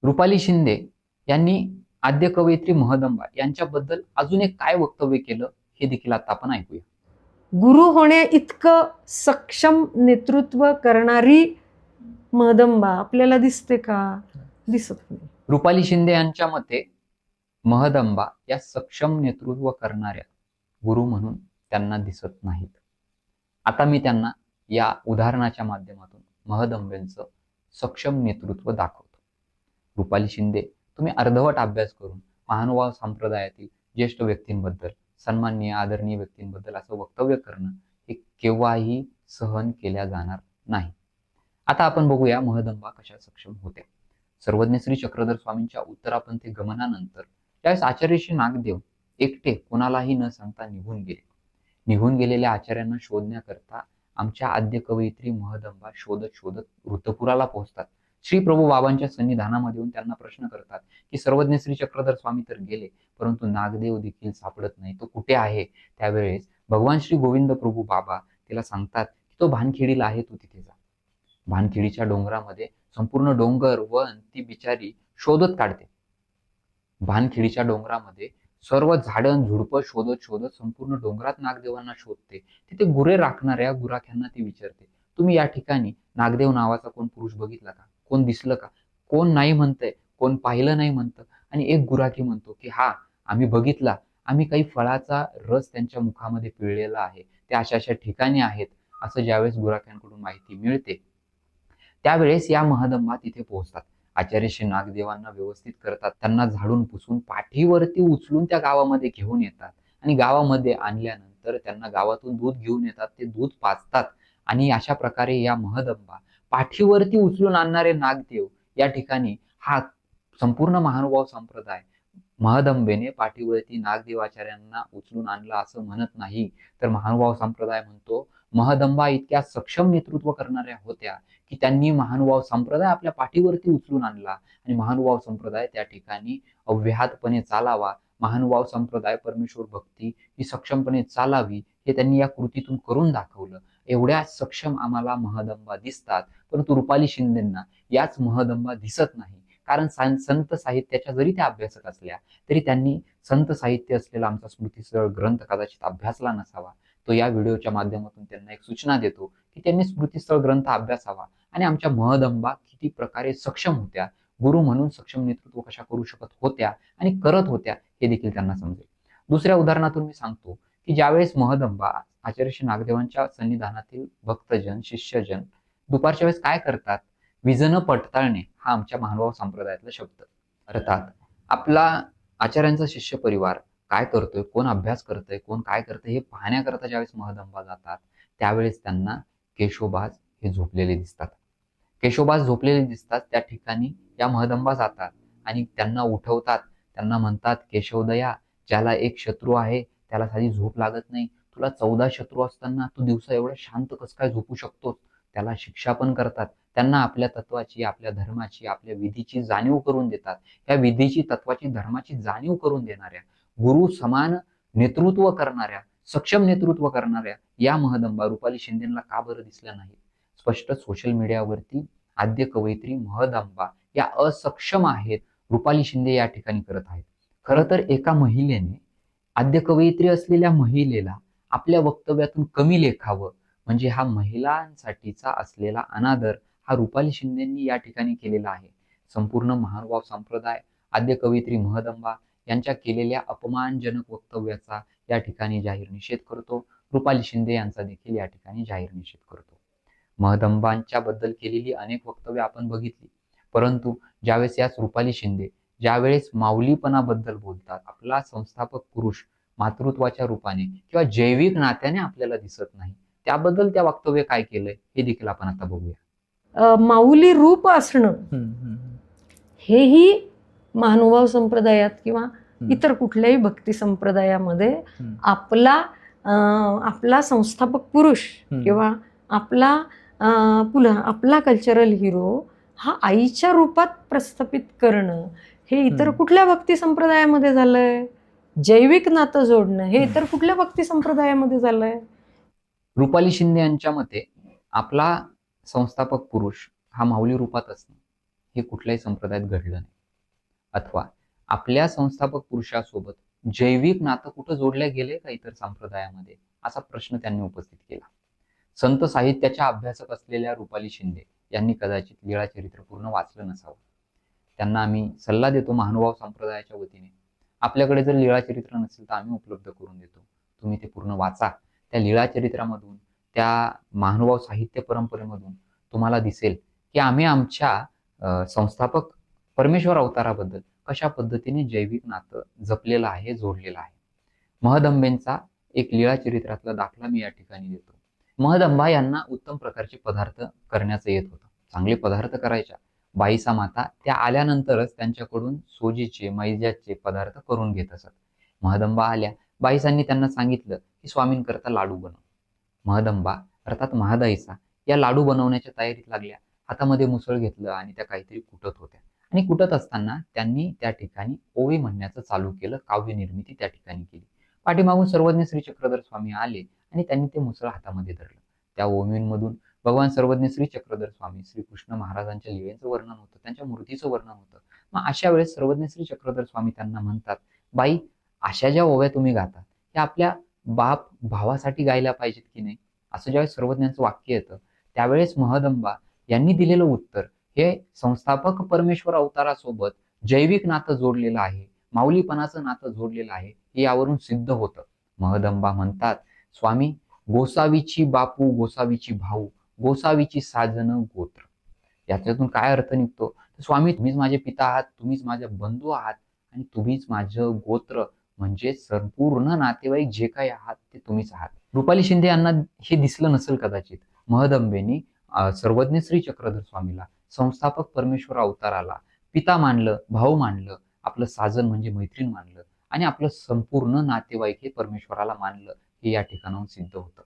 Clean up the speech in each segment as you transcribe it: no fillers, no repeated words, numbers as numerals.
रुपाली शिंदे यांनी आद्य कवयित्री महदंबा यांच्याबद्दल अजून एक काय वक्तव्य केलं हे देखील आता आपण ऐकूया. गुरु होण्या इतकं सक्षम नेतृत्व करणारी महदंबा आपल्याला दिसते का? दिसत नाही. रुपाली शिंदे यांच्या मते महदंबा या सक्षम नेतृत्व करणाऱ्या गुरु म्हणून त्यांना दिसत नाहीत. आता मी त्यांना या उदाहरणाच्या माध्यमातून महदंबेंचं सक्षम नेतृत्व दाखवतो. रुपाली शिंदे, तुम्ही अर्धवट अभ्यास करून महानुभाव संप्रदायातील ज्येष्ठ व्यक्तींबद्दल, सन्माननीय आदरणीय व्यक्तींबद्दल असं वक्तव्य करणं हे केव्हाही सहन केल्या जाणार नाही. आता आपण बघूया महदंबा कशा सक्षम होत्या. सर्वज्ञ श्री चक्रधर स्वामींच्या उत्तरापंथी गमनानंतर त्यावेळेस आचार्य श्री नागदेव एकटे कोणालाही न सांगता निघून गेले. निघून गेलेल्या आचार्यांना शोधण्याकरता आमच्या आद्य कवयित्री महदंबा शोधत शोधत ऋतपुराला पोहोचतात. श्री प्रभू बाबांच्या सन्निधानामध्ये येऊन त्यांना प्रश्न करतात की सर्वज्ञ श्री चक्रधर स्वामी तर गेले, परंतु नागदेव देखील सापडत नाही, तो कुठे आहे? त्यावेळेस भगवान श्री गोविंद प्रभू बाबा तिला सांगतात की तो भानखेडीला आहे, तू तिथे जा. भानखेडीच्या डोंगरामध्ये संपूर्ण डोंगर वन ती बिचारी शोधत काढते. भानखेडीच्या डोंगरामध्ये सर्व झाडं झुडपं शोधत शोधत संपूर्ण डोंगरात नागदेवांना शोधते. तिथे गुरे राखणाऱ्या गुराख्यांना ती विचारते, तुम्ही या ठिकाणी नागदेव नावाचा कोण पुरुष बघितला का? कोण दिसलं का? कोण नाही म्हणतंय, कोण पाहिलं नाही म्हणतं. आणि एक गुराखी म्हणतो की हा, आम्ही बघितला, आम्ही काही फळाचा रस त्यांच्या मुखामध्ये पिळलेला आहे, ते अशा अशा ठिकाणी आहेत. असं ज्यावेळेस गुराख्यांकडून माहिती मिळते त्यावेळेस या महदंबा तिथे पोहोचतात. आचार्य श्री नागदेवांना व्यवस्थित करतात, त्यांना झाडून पुसून पाठीवरती उचलून त्या गावामध्ये घेऊन येतात. आणि गावामध्ये आणल्यानंतर त्यांना गावातून दूध घेऊन येतात, ते दूध पाजतात. आणि अशा प्रकारे या महदंबा पाठीवरती उचलून आणणारे नागदेव या ठिकाणी हा संपूर्ण महानुभाव संप्रदाय महदंबेने पाठीवरती नागदेवाचार्यांना उचलून आणला असं म्हणत नाही, तर महानुभाव संप्रदाय म्हणतो महदंबा इतक्या सक्षम नेतृत्व करणाऱ्या होत्या की त्यांनी महानुभाव संप्रदाय आपल्या पाठीवरती उचलून आणला आणि महानुभाव संप्रदाय त्या ठिकाणी अव्याहतपणे चालावा, महानुभाव संप्रदाय परमेश्वर भक्ती ही सक्षमपणे चालावी हे त्यांनी या कृतीतून करून दाखवलं. एवढ्या सक्षम आम्हाला महदंबा दिसतात, परंतु रुपाली शिंदेंना याच महदंबा दिसत नाही. कारण संत साहित्याच्या जरी त्या अभ्यासक असल्या तरी त्यांनी संत साहित्य असलेला आमचा स्मृतिस्थळ ग्रंथ कदाचित अभ्यासला नसावा. तो या व्हिडिओच्या माध्यमातून त्यांना एक सूचना देतो की त्यांनी स्मृतिस्थळ ग्रंथ अभ्यासावा आणि आमच्या महदंबा किती प्रकारे सक्षम होत्या, गुरु म्हणून सक्षम नेतृत्व कशा करू शकत होत्या आणि करत होत्या हे देखील त्यांना समजेल. दुसऱ्या उदाहरणातून मी सांगतो की ज्यावेळेस महदंबा आचार्य श्री नागदेवांच्या सन्निधानातील भक्तजन शिष्यजन दुपारच्या वेळेस काय करतात, विजन पडताळणे हा आमच्या महानुभाव संप्रदायातला शब्द. अर्थात आपला आचार्यांचा शिष्य परिवार काय करतोय, कोण अभ्यास करतोय, कोण काय करतंय हे पाहण्याकरता ज्यावेळेस महदंबा जातात त्यावेळेस त्यांना केशोबाज हे झोपलेले दिसतात. केशोबाज झोपलेले दिसतात त्या ठिकाणी या महदंबा जातात आणि त्यांना उठवतात. त्यांना म्हणतात, केशवदया, ज्याला एक शत्रू आहे त्याला साधी झोप लागत नाही, तुला 14 शत्रू असताना तू दिवसा एवढा शांत कसं काय झोपू शकतोस? त्याला शिक्षा पण करतात. त्यांना आपल्या तत्वाची, आपल्या धर्माची, आपल्या विधीची जाणीव करून देतात. या विधीची, तत्वाची, धर्माची जाणीव करून देणाऱ्या, गुरु समान नेतृत्व करणाऱ्या, सक्षम नेतृत्व करणाऱ्या या महदंबा रुपाली शिंदेला का बरं दिसल्या नाही? स्पष्ट सोशल मीडियावरती आद्य कवयित्री महदंबा या असक्षम आहेत, रुपाली शिंदे या ठिकाणी करत आहेत. खरं तर एका महिलेने आद्य कवयित्री असलेल्या महिलेला आपल्या वक्तव्यातून कमी लेखावं म्हणजे हा महिलांसाठीचा असलेला अनादर हा रुपाली शिंदेंनी या ठिकाणी केलेला आहे. संपूर्ण महानुभाव संप्रदाय आद्य कवयित्री महदंबा यांच्या केलेल्या अपमानजनक वक्तव्याचा या ठिकाणी जाहीर निषेध करतो. रुपाली शिंदे यांचा देखील या ठिकाणी जाहीर निषेध करतो. महदंबांच्या बद्दल केलेली अनेक वक्तव्य आपण बघितली, परंतु ज्यावेळेस याच रुपाली शिंदे ज्यावेळेस माऊलीपणाबद्दल बोलतात, आपला संस्थापक पुरुष मातृत्वाच्या रूपाने किंवा जैविक नात्याने आपल्याला दिसत नाही, त्याबद्दल त्या वक्तव्य काय केलंय हे देखील आपण आता बघूया. माऊली रूप असणं हेही महानुभाव संप्रदायात किंवा इतर कुठल्याही भक्ती संप्रदायामध्ये आपला संस्थापक पुरुष किंवा आपला कल्चरल हिरो हा आईच्या रूपात प्रस्थापित करणं हे इतर कुठल्या भक्ती संप्रदायामध्ये झालंय? जैविक नातं जोडणं हे इतर कुठल्या भक्ती संप्रदायामध्ये झालंय? रुपाली शिंदे यांच्या मते आपला संस्थापक पुरुष हा माऊली रूपात असणं हे कुठल्याही संप्रदायात घडलं नाही. अथवा आपल्या संस्थापक पुरुषासोबत जैविक नातं कुठं जोडल्या गेले का इतर संप्रदायामध्ये, असा प्रश्न त्यांनी उपस्थित केला. संत साहित्याच्या अभ्यासक असलेल्या रुपाली शिंदे यांनी कदाचित लीळाचरित्र पूर्ण वाचलं नसावं. त्यांना आम्ही सल्ला देतो महानुभाव संप्रदायाच्या वतीने, आपल्याकडे जर लीळाचरित्र नसेल तर आम्ही उपलब्ध करून देतो, तुम्ही ते पूर्ण वाचा. त्या लीळाचरित्रामधून, त्या महानुभाव साहित्य परंपरेमधून तुम्हाला दिसेल की आम्ही आमच्या संस्थापक परमेश्वर अवताराबद्दल कशा पद्धतीने जैविक नातं जपलेलं आहे, जोडलेलं आहे. महदंबेंचा एक लीळाचरित्रातला दाखला मी या ठिकाणी देतो. महदंबा यांना उत्तम प्रकारचे पदार्थ करण्याचं येत होतं, चांगले पदार्थ करायच्या. बाईसा माता त्या आल्यानंतरच त्यांच्याकडून सोजीचे, मैद्याचे पदार्थ करून घेत असत. महदंबा आल्या, बाईसांनी त्यांना सांगितलं की स्वामींकरता लाडू बनव. महदंबा अर्थात महादाईसा या लाडू बनवण्याच्या तयारीत लागल्या. हातामध्ये मुसळ घेतलं आणि त्या काहीतरी कुटत होत्या. आणि कुटत असताना त्यांनी त्या ठिकाणी ओवी म्हणण्याचं चालू केलं, काव्य निर्मिती त्या ठिकाणी केली. पाठीमागून सर्वज्ञ श्री चक्रधर स्वामी आले आणि त्यांनी ते मुसळ हातामध्ये धरलं. त्या ओवींमधून भगवान सर्वज्ञ श्री चक्रधर स्वामी, श्रीकृष्ण महाराजांच्या लीळेचं वर्णन होतं, त्यांच्या मूर्तीचं वर्णन होतं. मग अशा वेळेस सर्वज्ञ श्री चक्रधर स्वामी त्यांना म्हणतात, बाई, अशा ज्या ओव्या तुम्ही गातात त्या आपल्या बाप भावासाठी गायला पाहिजेत की नाही, असं ज्यावेळेस सर्वज्ञांचं वाक्य येतं त्यावेळेस महदंबा यांनी दिलेलं उत्तर हे संस्थापक परमेश्वर अवतारासोबत जैविक नातं जोडलेलं आहे, माऊलीपणाचं नातं जोडलेलं आहे, हे यावरून सिद्ध होतं. महदंबा म्हणतात, स्वामी, गोसावीची बापू, गोसावीची भाऊ, गोसावीची साजन गोत्र. याच्यातून काय अर्थ निघतो? स्वामी, तुम्हीच माझे पिता आहात, तुम्हीच माझे बंधू आहात आणि तुम्हीच माझं गोत्र म्हणजे संपूर्ण नातेवाईक जे काही आहात ते तुम्हीच आहात. रुपाली शिंदे यांना हे दिसलं नसेल कदाचित. महदंबेनी सर्वज्ञ श्री चक्रधर स्वामीला, संस्थापक परमेश्वर अवताराला पिता मानलं, भाऊ मानलं, आपलं साजन म्हणजे मैत्रीण मानलं आणि आपलं संपूर्ण नातेवाईक हे परमेश्वराला मानलं, हे या ठिकाणाहून सिद्ध होतं.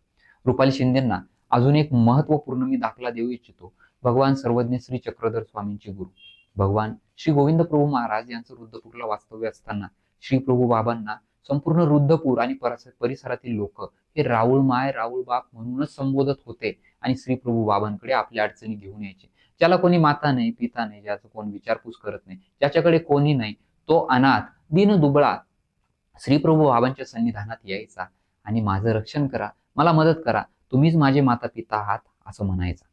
रुपाली शिंदेंना अजून एक महत्वपूर्ण मी दाखला देऊ इच्छितो. भगवान सर्वज्ञ श्री चक्रधर स्वामींचे गुरु भगवान श्री गोविंद प्रभू महाराज यांचं रुद्रपूरला वास्तव्य असताना श्री प्रभू बाबांना संपूर्ण रुद्रपूर आणि परिसरातील लोक हे राऊळ माय, राऊळ बाप म्हणूनच संबोधत होते आणि श्री प्रभू बाबांकडे आपल्या अडचणी घेऊन यायचे. ज्याला कोणी माता नाही, पिता नाही, ज्याचं कोण विचारपूस करत नाही, ज्याच्याकडे कोणी नाही, तो अनाथ, दीन दुबळा श्री प्रभू बाबांच्या सन्निधानात यायचा आणि माझं रक्षण करा, मला मदत करा, तुम्हीच माझे माता पिता आहात, असं म्हणायचा.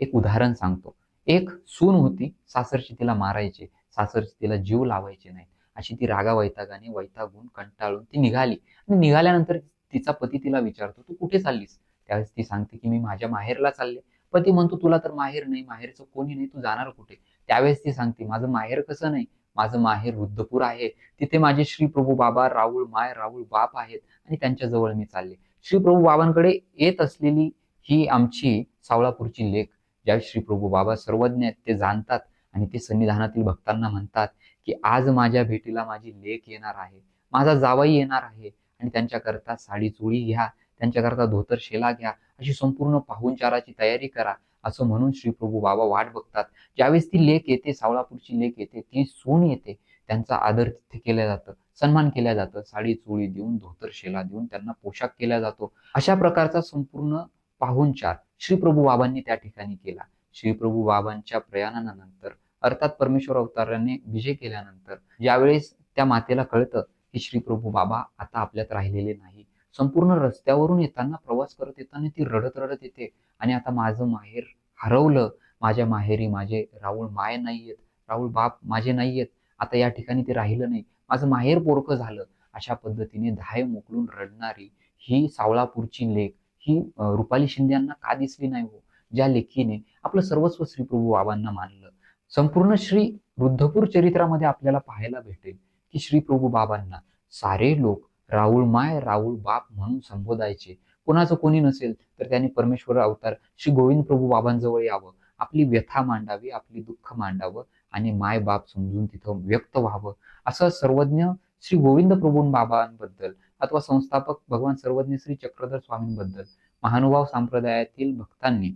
एक उदाहरण सांगतो. एक सून होती, सासरची तिला मारायचे, सासरची तिला जीव लावायचे नाही, अशी ती रागा वैतागाने वैतागून कंटाळून ती निघाली. आणि निघाल्यानंतर तिचा पती तिला विचारतो, तू कुठे चाललीस? त्यावेळेस ती सांगते की मी माझ्या माहेरला चालले. पती म्हणतो, तुला तर माहेर नाही, माहेरचं कोणी नाही, तू जाणार कुठे? त्यावेळेस ती सांगते, माझं माहेर कसं नाही, माझं माहेर रुद्रपूर आहे, तिथे माझे श्री प्रभू बाबा, राऊळ माय, राऊळ बाप आहेत आणि त्यांच्या जवळ मी चालले. श्री प्रभू बाबांकडे येत असलेली ही आमची सावळापूरची लेक, ज्यावेळेस श्री प्रभू बाबा सर्वज्ञ आहेत ते जाणतात आणि ते सन्निधानातील भक्तांना म्हणतात की आज माझ्या भेटीला माझी लेक येणार आहे, माझा जावई येणार आहे आणि त्यांच्याकरता साडी चोळी घ्या, त्यांच्याकरता धोतर शेला घ्या, अशी संपूर्ण पाहुणचाराची तयारी करा, असं म्हणून श्री प्रभू बाबा वाट बघतात. ज्यावेळेस ती लेक येते, सावळापूरची लेक येते, ती सून येते, त्यांचा आदर तिथे केला जातं, सन्मान केला जातं, साडी चोळी देऊन, धोतर शेला देऊन त्यांना पोशाख केला जातो. अशा प्रकारचा संपूर्ण पाहुणचार श्री प्रभू बाबांनी त्या ठिकाणी केला. श्री प्रभू बाबांच्या प्रयाणानंतर अर्थात परमेश्वर अवताराने विजय केल्यानंतर ज्यावेळेस त्या मातेला कळतं की श्री प्रभू बाबा आता आपल्यात राहिलेले नाही, संपूर्ण रस्त्यावरून येताना, प्रवास करत येताना ती रडत रडत येते आणि आता माझं माहेर हरवलं, माझ्या माहेरी माझे राऊळ माय नाहीयेत, राऊळ बाप माझे नाहीयेत, आता या ठिकाणी ते राहिलं नाही, माझं माहेर पोरकं झालं. अशा पद्धतीने धाय मोकलून रडणारी ही सावळापूरची लेक ही रुपाली शिंदे यांना का दिसली नाही हो, ज्या लेकीने आपलं सर्वस्व श्री प्रभू बाबांना मानलं. संपूर्ण श्री रुद्रपूर चरित्रामध्ये आपल्याला पाहायला भेटेल की श्री प्रभू बाबांना सारे लोक राऊळ माय, राऊळ बाप म्हणून संबोधायचे. कोणाचं कोणी नसेल तर त्यांनी परमेश्वर अवतार श्री गोविंद प्रभू बाबांजवळ यावं, आपली व्यथा मांडावी, आपली दुःख मांडावं आणि माय बाप समजून तिथं व्यक्त व्हावं. असं सर्वज्ञ श्री गोविंद प्रभू बाबांबद्दल अथवा संस्थापक भगवान सर्वज्ञ श्री चक्रधर स्वामींबद्दल महानुभाव संप्रदायातील भक्तांनी,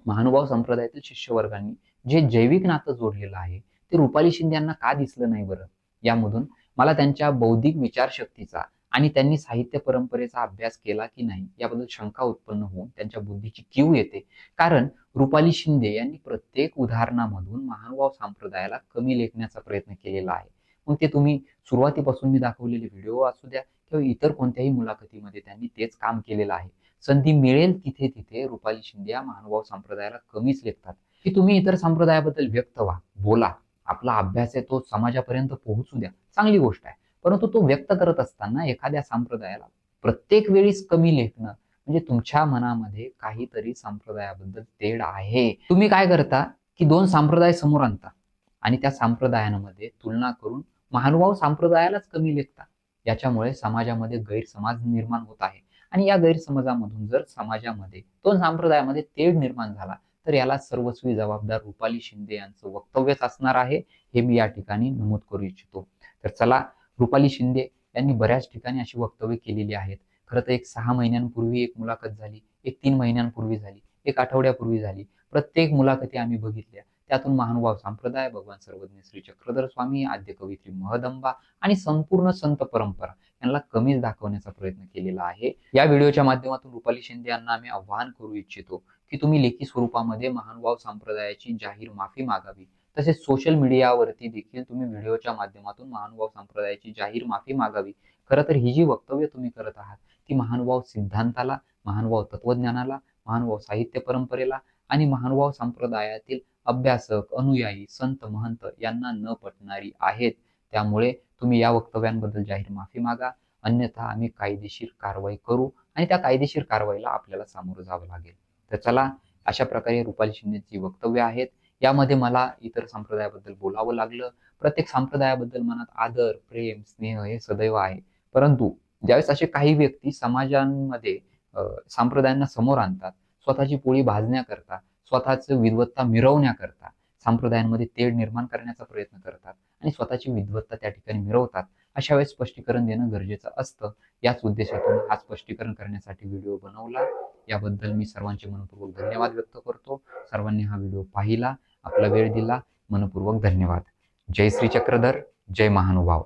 महानुभाव संप्रदायातील शिष्यवर्गांनी जे जैविक नातं जोडलेलं आहे ते रुपाली शिंदे यांना का दिसलं नाही बरं? यामधून मला त्यांच्या बौद्धिक विचारशक्तीचा आणि त्यांनी साहित्य परंपरेचा अभ्यास केला की नाही याबद्दल शंका उत्पन्न होऊन त्यांच्या बुद्धीची कीव येते. कारण रुपाली शिंदे यांनी प्रत्येक उदाहरणामधून महानुभाव महानुभाव संप्रदायाला कमी लेखण्याचा प्रयत्न केलेला आहे. मग ते तुम्ही सुरुवातीपासून मी दाखवलेले व्हिडिओ असू द्या किंवा इतर कोणत्याही मुलाखतीमध्ये त्यांनी तेच काम केलेलं आहे. संधी मिळेल तिथे तिथे रुपाली शिंदे या महानुभाव संप्रदायाला कमीच लेखतात, की तुम्ही इतर संप्रदायाबद्दल व्यक्त व्हा, बोला. आपला अभ्यास आहे तो समाजापर्यंत पोहोचू द्या, चांगली गोष्ट आहे. परंतु तो व्यक्त करत असताना एखाद्या संप्रदायाला प्रत्येक वेळीच कमी लेखणं म्हणजे तुमच्या मनामध्ये काहीतरी संप्रदायाबद्दल तेढ आहे. तुम्ही काय करता की दोन संप्रदाय समोर आणता आणि त्या संप्रदायांमध्ये तुलना करून महानुभाव संप्रदायालाच कमी लेखता. याच्यामुळे समाजामध्ये गैरसमज निर्माण होत आहे आणि या गैरसमजामधून जर समाजामध्ये दोन संप्रदायामध्ये तेढ निर्माण झाला तर याला सर्वस्वी जबाबदार रुपाली शिंदे यांचं वक्तव्यच असणार आहे, हे मी या ठिकाणी नमूद करू इच्छितो. तर चला, रुपाली शिंदे यांनी बऱ्याच ठिकाणी अशी वक्तव्य केलेली आहेत. खरं तर एक 6 महिन्यांपूर्वी एक मुलाखत झाली, एक 3 महिन्यांपूर्वी झाली, एक आठवड्यापूर्वी झाली. प्रत्येक मुलाखती आम्ही बघितल्या. त्यातून महानुभाव संप्रदाय, भगवान सर्वज्ञ श्री चक्रधर स्वामी, आद्य कवयित्री महदंबा आणि संपूर्ण संत परंपरा यांना कमीच दाखवण्याचा प्रयत्न केलेला आहे. या व्हिडिओच्या माध्यमातून रुपाली शिंदे यांना आम्ही आवाहन करू इच्छितो की तुम्ही लेखी स्वरूपामध्ये महानुभाव संप्रदायाची जाहीर माफी मागावी. तसेच सोशल मीडियावरती देखील तुम्ही व्हिडिओच्या माध्यमातून महानुभाव संप्रदायाची जाहीर माफी मागावी. खरं तर ही जी वक्तव्य तुम्ही करत आहात ती महानुभाव सिद्धांताला, महानुभाव तत्वज्ञानाला, महानुभाव साहित्य परंपरेला आणि महानुभाव संप्रदायातील अभ्यासक, अनुयायी, संत, महंत यांना न पटणारी आहेत. त्यामुळे तुम्ही या वक्तव्यांबद्दल जाहीर माफी मागा, अन्यथा आम्ही कायदेशीर कारवाई करू आणि त्या कायदेशीर कारवाईला आपल्याला सामोरं जावं लागेल. तर चला, अशा प्रकारे रुपाली शिंदेची वक्तव्य आहेत. यामध्ये मला इतर संप्रदायाबद्दल बोलावं लागलं. प्रत्येक संप्रदायाबद्दल मनात आदर, प्रेम, स्नेह हे सदैव आहे. परंतु ज्यावेळेस असे काही व्यक्ती समाजांमध्ये संप्रदायांना समोर आणतात, स्वतःची पोळी भाजण्याकरता, स्वतःचं विद्वत्ता मिरवण्याकरता, संप्रदायांमध्ये तेढ निर्माण करण्याचा प्रयत्न करतात आणि स्वतःची विद्वत्ता त्या ठिकाणी मिरवतात, अशा वेळेस स्पष्टीकरण देणं गरजेचं असतं. याच उद्देशातून हा स्पष्टीकरण करण्यासाठी व्हिडिओ बनवला. याबद्दल मी सर्वांचे मनपूर्वक धन्यवाद व्यक्त करतो. सर्वांनी हा व्हिडिओ पाहिला, आपला वेळ दिला, मनपूर्वक धन्यवाद. जय श्री चक्रधर, जय महानुभाव.